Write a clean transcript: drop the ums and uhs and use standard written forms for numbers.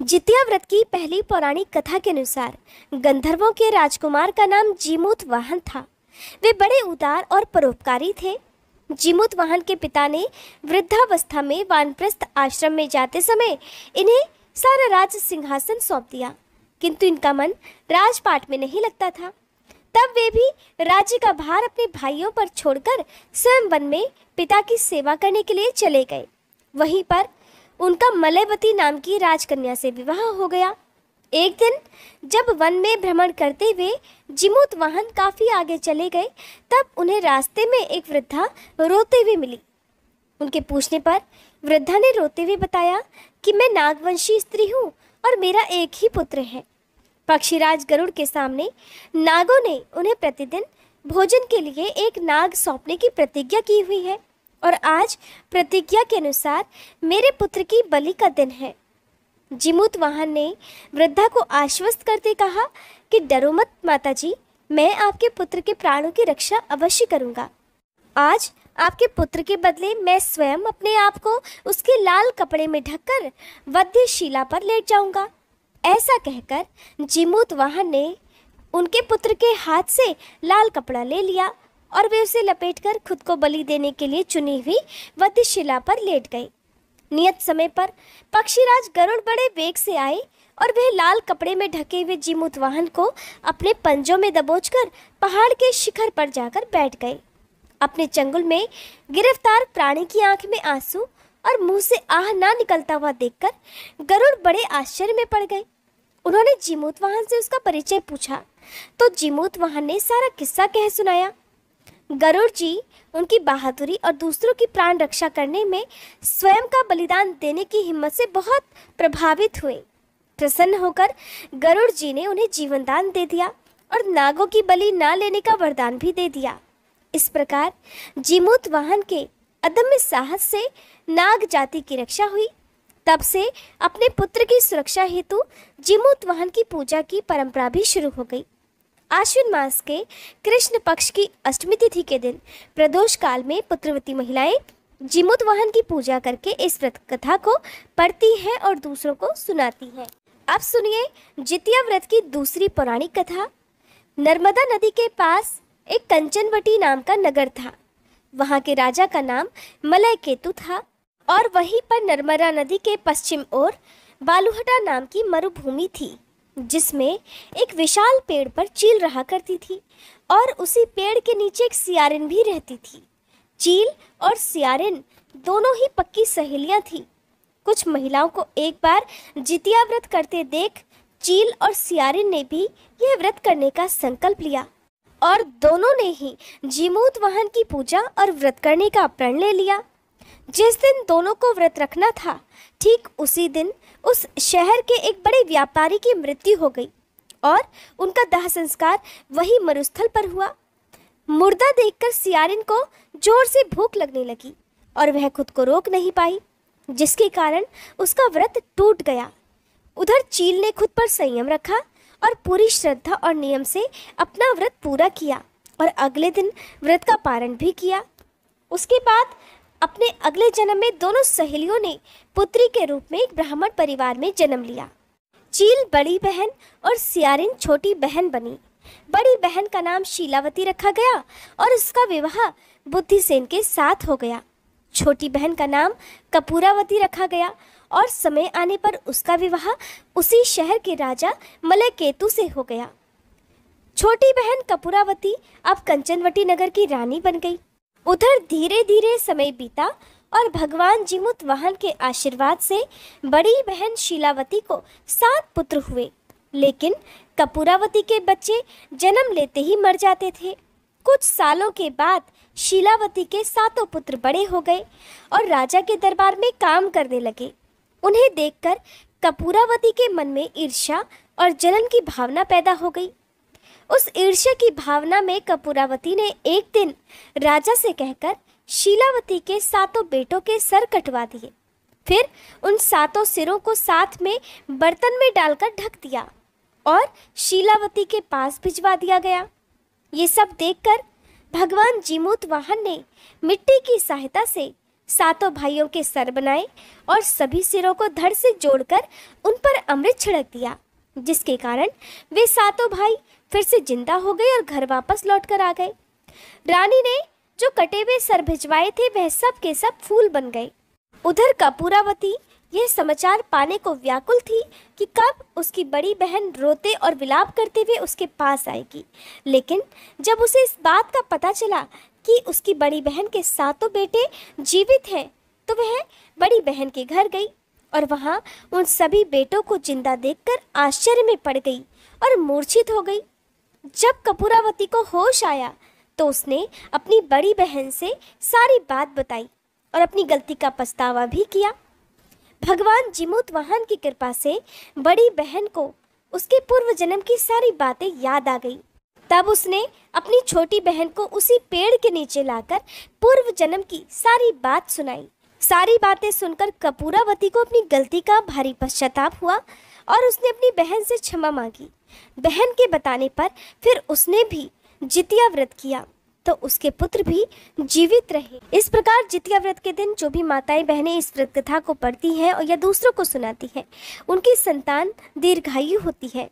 जितिया व्रत की पहली पौराणिक कथा के अनुसार गंधर्वों के राजकुमार का नाम जीमूत वाहन था। वे बड़े उदार और परोपकारी थे। जीमूत वाहन के पिता ने वृद्धावस्था में वानप्रस्थ आश्रम में जाते समय इन्हें सारा राज सिंहासन सौंप दिया, किंतु इनका मन राजपाट में नहीं लगता था। तब वे भी राज्य का भार अपने भाइयों पर छोड़कर स्वयं वन में पिता की सेवा करने के लिए चले गए। वहीं पर उनका मलयवती नाम की राजकन्या से विवाह हो गया। एक दिन जब वन में भ्रमण करते हुए जीमूत वाहन काफी आगे चले गए, तब उन्हें रास्ते में एक वृद्धा रोते हुए मिली। उनके पूछने पर वृद्धा ने रोते हुए बताया कि मैं नागवंशी स्त्री हूँ और मेरा एक ही पुत्र है। पक्षीराज गरुड़ के सामने नागों ने उन्हें प्रतिदिन भोजन के लिए एक नाग सौंपने की प्रतिज्ञा की हुई है और आज प्रतिज्ञा के अनुसार मेरे पुत्र की बलि का दिन है। जीमूत वाहन ने वृद्धा को आश्वस्त करते कहा कि डरो मत माताजी, मैं आपके पुत्र के प्राणों की रक्षा अवश्य करूंगा। आज आपके पुत्र के बदले मैं स्वयं अपने आप को उसके लाल कपड़े में ढककर वध्यशिला पर लेट जाऊंगा। ऐसा कहकर जीमूत वाहन ने उनके पुत्र के हाथ से लाल कपड़ा ले लिया और वे उसे लपेटकर खुद को बलि देने के लिए चुनी हुई वध्यशिला पर लेट गए। नियत समय पर पक्षीराज गरुड़ बड़े वेग से आए और वह लाल कपड़े में ढके हुए जीमूत वाहन को अपने पंजों में दबोचकर पहाड़ के शिखर पर जाकर बैठ गए। अपने चंगुल में गिरफ्तार प्राणी की आंख में आंसू और मुंह से आह ना निकलता हुआ देखकर गरुड़ बड़े आश्चर्य में पड़ गए। उन्होंने जीमूत वाहन से उसका परिचय पूछा तो जीमूत वाहन ने सारा किस्सा कह सुनाया। गरुड़ जी उनकी बहादुरी और दूसरों की प्राण रक्षा करने में स्वयं का बलिदान देने की हिम्मत से बहुत प्रभावित हुए। प्रसन्न होकर गरुड़ जी ने उन्हें जीवन दान दे दिया और नागों की बलि ना लेने का वरदान भी दे दिया। इस प्रकार जीमूत वाहन के अदम्य साहस से नाग जाति की रक्षा हुई। तब से अपने पुत्र की सुरक्षा हेतु जीमूत वाहन की पूजा की परंपरा भी शुरू हो गई। आश्विन मास के कृष्ण पक्ष की अष्टमी तिथि के दिन प्रदोष काल में पुत्रवती महिलाएं जीमूत वाहन की पूजा करके इस व्रत कथा को पढ़ती हैं और दूसरों को सुनाती हैं। अब सुनिए जितिया व्रत की दूसरी पौराणिक कथा। नर्मदा नदी के पास एक कंचनवटी नाम का नगर था। वहाँ के राजा का नाम मलयकेतु था और वहीं पर नर्मदा नदी के पश्चिम ओर बालूहटा नाम की मरुभूमि थी, जिसमें एक विशाल पेड़ पर चील रहा करती थी और उसी पेड़ के नीचे एक सियारिन भी रहती थी। चील और सियारिन दोनों ही पक्की सहेलियां थीं। कुछ महिलाओं को एक बार जितिया व्रत करते देख चील और सियारिन ने भी यह व्रत करने का संकल्प लिया और दोनों ने ही जीमूत वाहन की पूजा और व्रत करने का प्रण ले लिया। जिस दिन दोनों को व्रत रखना था, ठीक उसी दिन उस शहर के एक बड़े व्यापारी की मृत्यु हो गई और उनका दाह संस्कार वही मरुस्थल पर हुआ। मुर्दा देखकर सियारिन को जोर से भूख लगने लगी और वह खुद को रोक नहीं पाई, जिसके कारण उसका व्रत टूट गया। उधर चील ने खुद पर संयम रखा और पूरी श्रद्धा और नियम से अपना व्रत पूरा किया और अगले दिन व्रत का पारण भी किया। उसके बाद अपने अगले जन्म में दोनों सहेलियों ने पुत्री के रूप में एक ब्राह्मण परिवार में जन्म लिया। चील बड़ी बहन और सियारिन छोटी बहन बनी। बड़ी बहन का नाम शीलावती रखा गया और उसका विवाह बुद्धिसेन के साथ हो गया। छोटी बहन का नाम कपूरावती रखा गया और समय आने पर उसका विवाह उसी शहर के राजा मलयकेतु से हो गया। छोटी बहन कपूरावती अब कंचनवटी नगर की रानी बन गई। उधर धीरे धीरे समय बीता और भगवान जीमूत वाहन के आशीर्वाद से बड़ी बहन शीलावती को 7 पुत्र हुए, लेकिन कपूरावती के बच्चे जन्म लेते ही मर जाते थे। कुछ सालों के बाद शीलावती के 7 पुत्र बड़े हो गए और राजा के दरबार में काम करने लगे। उन्हें देखकर कपूरावती के मन में ईर्ष्या और जलन की भावना पैदा हो गई। उस ईर्ष्या की भावना में कपूरावती ने एक दिन राजा से कहकर शीलावती के 7 बेटों के सर कटवा दिए। फिर उन 7 सिरों को साथ में बर्तन में डालकर ढक दिया और शीलावती के पास भिजवा दिया गया। ये सब देखकर भगवान जीमूत वाहन ने मिट्टी की सहायता से सातों भाइयों के सर बनाए और सभी सिरों को धड़ से जोड़कर उन पर अमृत छिड़क दिया, जिसके कारण वे सातों भाई फिर से जिंदा हो गए और घर वापस लौट कर आ गए। रानी ने जो कटे हुए सर भिजवाए थे वह सब के सब फूल बन गए। उधर कपूरावती यह समाचार पाने को व्याकुल थी कि कब उसकी बड़ी बहन रोते और विलाप करते हुए उसके पास आएगी। लेकिन जब उसे इस बात का पता चला कि उसकी बड़ी बहन के सातों बेटे जीवित हैं, तो वह बड़ी बहन के घर गई और वहां उन सभी बेटों को जिंदा देखकर आश्चर्य में पड़ गई और मूर्छित हो गई। जब कपूरावती को होश आया तो उसने अपनी बड़ी बहन से सारी बात बताई और अपनी गलती का पछतावा भी किया। भगवान जिमूतवाहन की कृपा से बड़ी बहन को उसके पूर्व जन्म की सारी बातें याद आ गई। तब उसने अपनी छोटी बहन को उसी पेड़ के नीचे लाकर पूर्व जन्म की सारी बात सुनाई। सारी बातें सुनकर कपूरावती को अपनी गलती का भारी पश्चाताप हुआ और उसने अपनी बहन से क्षमा मांगी। बहन के बताने पर फिर उसने भी जितिया व्रत किया तो उसके पुत्र भी जीवित रहे। इस प्रकार जितिया व्रत के दिन जो भी माताएं बहनें इस व्रत कथा को पढ़ती हैं और या दूसरों को सुनाती हैं, उनकी संतान दीर्घायु होती है।